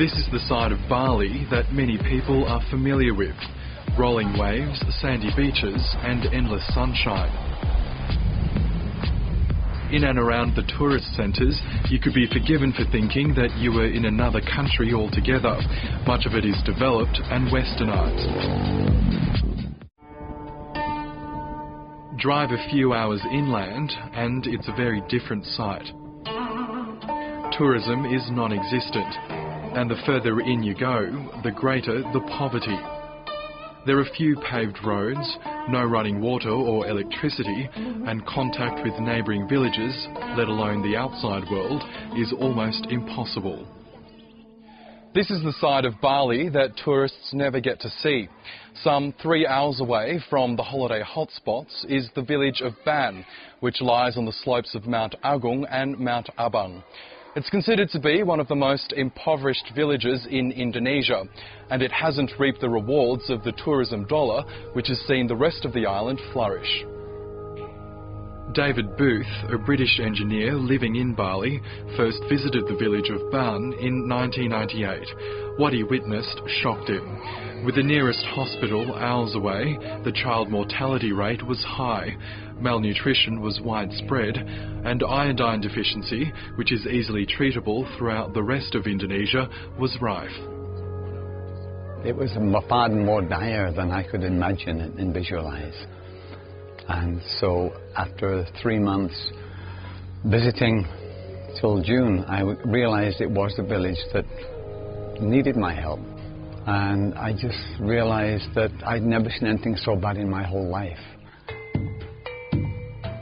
This is the side of Bali that many people are familiar with. Rolling waves, sandy beaches and endless sunshine. In and around the tourist centres, you could be forgiven for thinking that you were in another country altogether. Much of it is developed and westernised. Drive a few hours inland and it's a very different sight. Tourism is non-existent, and the further in you go, the greater the poverty. There are few paved roads, no running water or electricity, and contact with neighbouring villages, let alone the outside world, is almost impossible. This is the side of Bali that tourists never get to see. Some 3 hours away from the holiday hotspots is the village of Ban, which lies on the slopes of Mount Agung and Mount Abang. It's considered to be one of the most impoverished villages in Indonesia, and it hasn't reaped the rewards of the tourism dollar, which has seen the rest of the island flourish. David Booth, a British engineer living in Bali, first visited the village of Ban in 1998. What he witnessed shocked him. With the nearest hospital hours away, the child mortality rate was high, malnutrition was widespread, and iodine deficiency, which is easily treatable throughout the rest of Indonesia, was rife. It was far more dire than I could imagine and visualise. And so after 3 months visiting till June, I realised it was the village that needed my help. And I just realised that I'd never seen anything so bad in my whole life.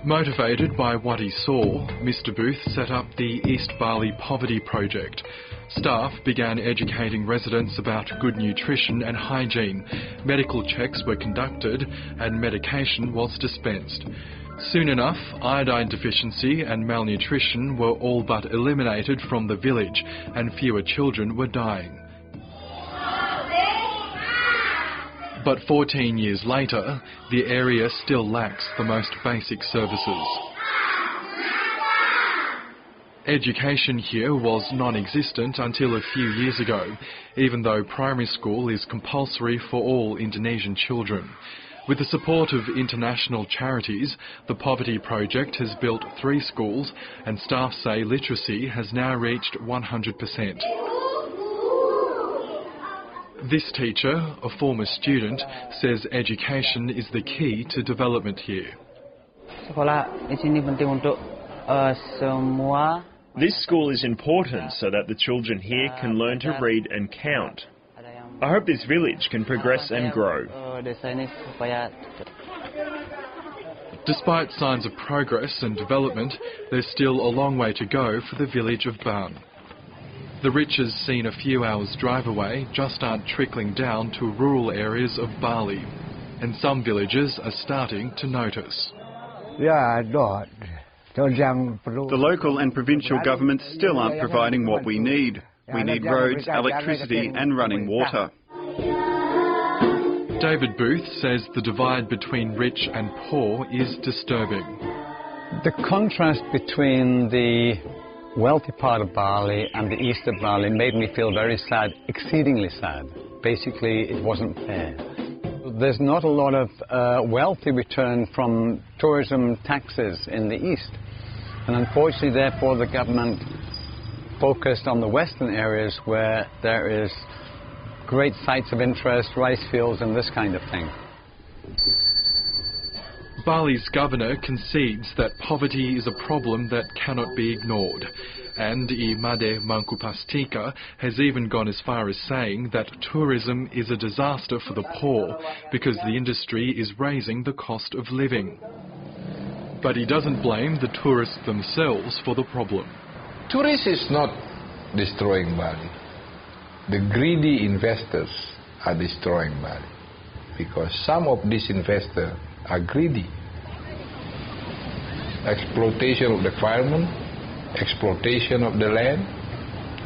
Motivated by what he saw, Mr. Booth set up the East Bali Poverty Project. Staff began educating residents about good nutrition and hygiene. Medical checks were conducted and medication was dispensed. Soon enough, iodine deficiency and malnutrition were all but eliminated from the village, and fewer children were dying. But 14 years later, the area still lacks the most basic services. Education here was non-existent until a few years ago, even though primary school is compulsory for all Indonesian children. With the support of international charities, the Poverty Project has built 3 schools, and staff say literacy has now reached 100%. This teacher, a former student, says education is the key to development here. This school is important so that the children here can learn to read and count. I hope this village can progress and grow. Despite signs of progress and development, there's still a long way to go for the village of Ban. The riches seen a few hours' drive away just aren't trickling down to rural areas of Bali, and some villages are starting to notice. The local and provincial governments still aren't providing what we need. We need roads, electricity and running water. David Booth says the divide between rich and poor is disturbing. The contrast between the wealthy part of Bali and the east of Bali made me feel very sad, exceedingly sad. Basically, it wasn't fair. There's not a lot of wealthy return from tourism taxes in the east. And unfortunately, therefore, the government focused on the western areas where there is great sites of interest, rice fields and this kind of thing. Bali's governor concedes that poverty is a problem that cannot be ignored, and I Made Mangkupastika has even gone as far as saying that tourism is a disaster for the poor because the industry is raising the cost of living. But he doesn't blame the tourists themselves for the problem. Tourists is not destroying Bali. The greedy investors are destroying Bali because some of these investors are greedy. Exploitation of the environment, exploitation of the land,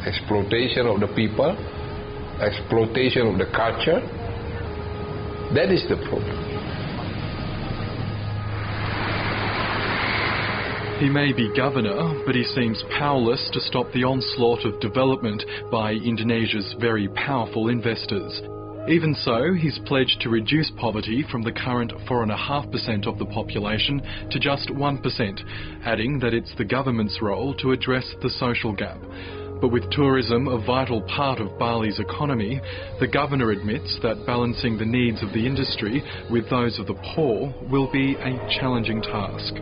exploitation of the people, exploitation of the culture. That is the problem. He may be governor, but he seems powerless to stop the onslaught of development by Indonesia's very powerful investors. Even so, he's pledged to reduce poverty from the current 4.5% of the population to just 1%, adding that it's the government's role to address the social gap. But with tourism a vital part of Bali's economy, the governor admits that balancing the needs of the industry with those of the poor will be a challenging task.